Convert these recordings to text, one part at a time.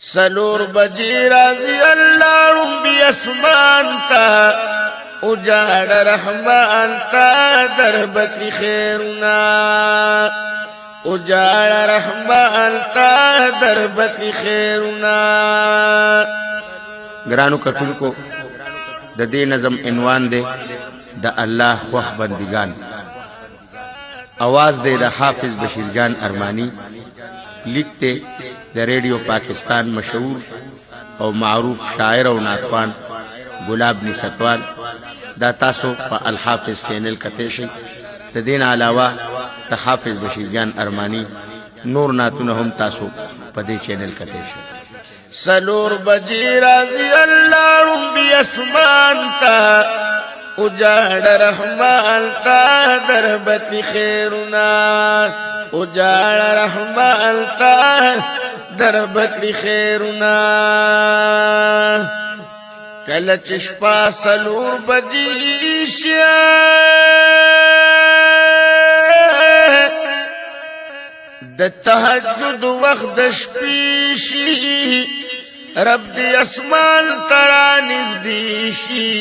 سلور بجی رازی اللہ رنبی اسمان تا اجاڑ رحمان تا در بکی خیرنا اجاڑ رحمان تا در بکی خیرنا. گرانو کتن کو د دې نظم عنوان دے د الله خوخ بندگان. آواز دے د حافظ بشیر جان ارمانی. لکھتے د ریڈیو پاکستان مشہور او معروف شاعر او نعتخوان گلاب نستوال. دا تاسو پا الحافظ چینل کتے شئی. د دین علاوہ د حافظ بشیر جان ارمانی نور نعتونه هم تاسو پا دے چینل کتے شئی. سلور بجی رازی اللہ رنبی اسمان تا اجاڑ رحمان تا در بکی خیرنا اجاڑ رحمان تا در بکی خیرنا. کل چشپا سلور بجی شیا د تهجد وقت شپیشی رب دی اسمان ترا نزدیشی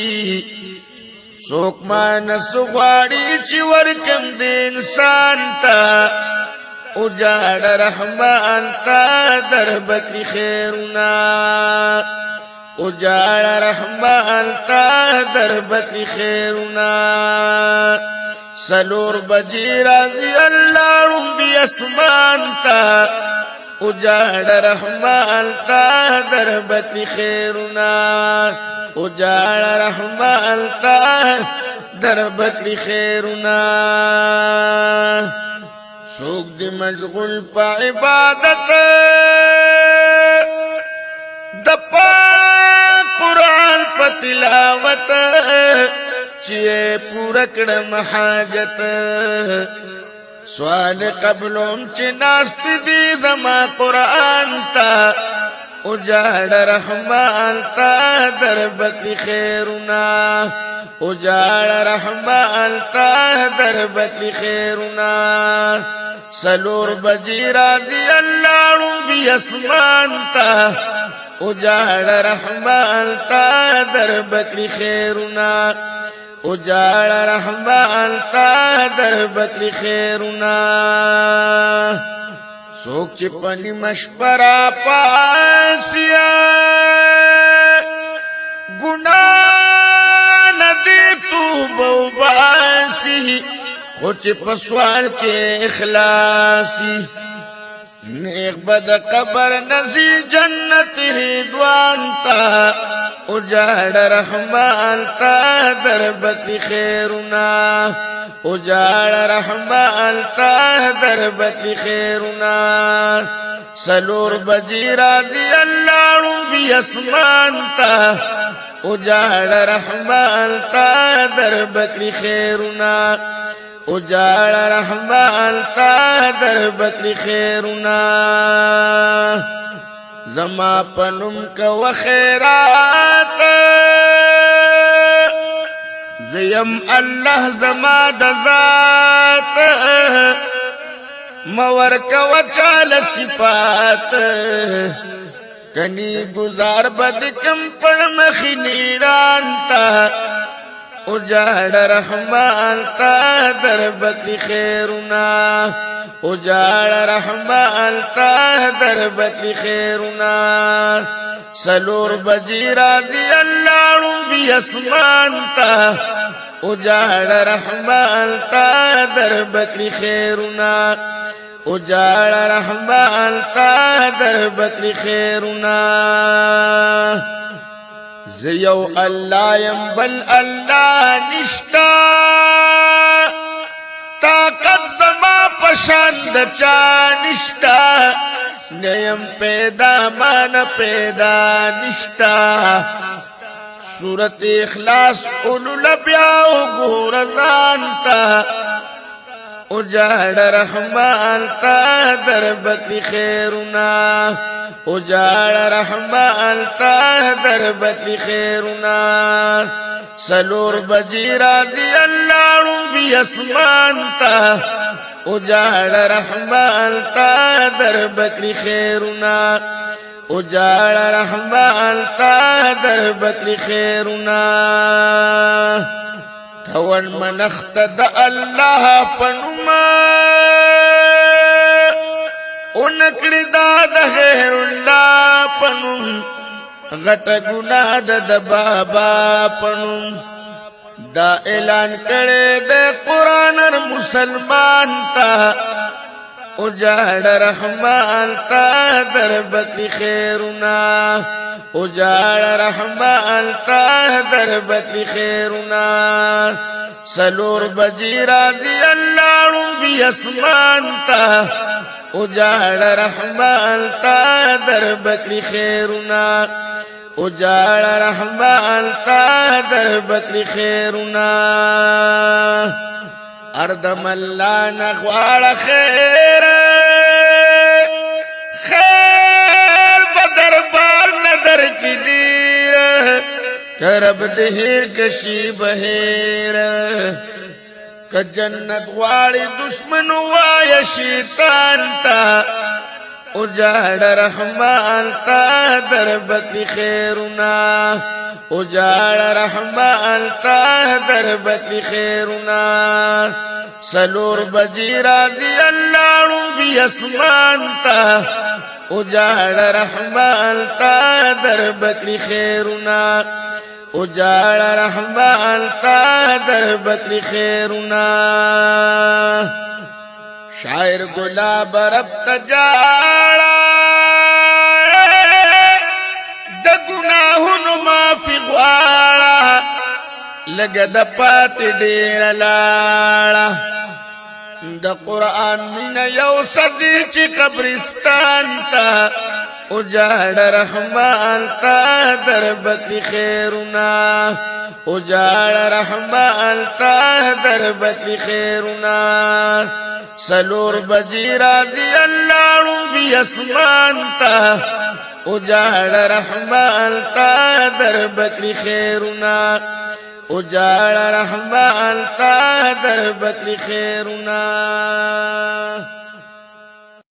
سوک مانس غواړي چې ورکم د انسان تا اجاڑ رحمان تا در بکی خیرنا اجاڑ رحمان تا در بکی خیرنا. سلور بجی رازی اللہ رنبی اسمان تا اجاڑ رحمان تا در بکی خیرنا اجاڑ رحمان تا در بکی خیرنا. سوک دی مشغول پا عبادت دپا قرآن پا تلاوت چیئے پورکڑم حاجت سوال قبلوم چی ناست دی زما قرآن تا اجاڑ رحمان تا در بکی خیرنا اجاڑ رحمان تا در بکی خیرنا. سلور بجی رازی اللہ رنبی اسمان تا اجاڑ رحمان تا در بکی خیرنا اجاڑ رحمان تا در بکی خیرنا. سوک چی پنی مشپرا پاسیا گناہ ندی توبہ باسی خوچ پسوال کے اخلاصی نیک بد قبر نزی جنت ردوان تا اجاڑ رحمان تا در بکی خیرنا اجاڑ رحمان تا در بکی خیرنا. سلور بجی رازی اللہ رنبی اسمان تا اجاڑ رحمان تا در بکی خیرنا اجاڑ رحمان تا در بکی خیرنا. زما پنم کو خیرات زیم اللہ زما دذات مور کو چال صفات کنی گزار بد کم پڑ مخی نیران تا اجاڑ رحمان تا در بکی خیرنا اجاڑ رحمان تا در بکی خیرنا. سلور بجی رازی اللہ رنبی اسمان تا اجاڑ رحمان تا در بکی خیرنا اجاڑ رحمان تا در بکی خیرنا. زیو اللہ یم بل اللہ نشتا طاقت زما پشاند چا نشتا نیم پیدا مان پیدا نشتا سورت اخلاص اولو لبیاو گورزان تا اجاڑ رحمان تا در بکی خیرنا اجاڑ رحمان تا در بکی خیرنا. سلور بجی رازی اللہ رنبی اسمان تا اجاڑ رحمان تا در بکی خیرنا اجاړ رحمان تا در بکلی خیرنا کون منخت د الله پنما اونکړی دا د خیر الله پنم غټ ګناه د بابا پنم دا اعلان کړي د قران مسلمان تا اجاړ رحمان تا در بکلی خیرنا اجاړ رحمان تا در بکلی خیرنا سلور بجی راضی اللہ ربی اسمان تا اجاړ رحمان تا در بکلی خیرنا اجاړ رحمان تا در بکلی خیرنا اردم الله نغواړه خیر خیر بدربار ندر کی دیر کرب دهیر کشی بهیر ک جنت غواړي دشمن وای شیطان تا اجاړ رحمان تا در بکلی خیرنا اجاړ رحمان تا در بکلی خیرنا سلور بجی راضی اللہ ربی اسمان تا اجاړ رحمان تا در بکلی خیرنا اجاړ رحمان تا در بکلی خیرنا شاعر گلاب رب تجاړه د ګناهونو معافي غواړه لګه د پات ډیر لاړه د قران مين یو صدی چې قبرستان تا اجاړ رحمان تا در بکلی خیرنا اجاړ رحمان تا در بکلی خیرنا سلور بجی راضی اللہ ربی اسمان تا اجاړ رحمان تا در بکلی خیرنا اجاړ رحمان تا در بکلی خیرنا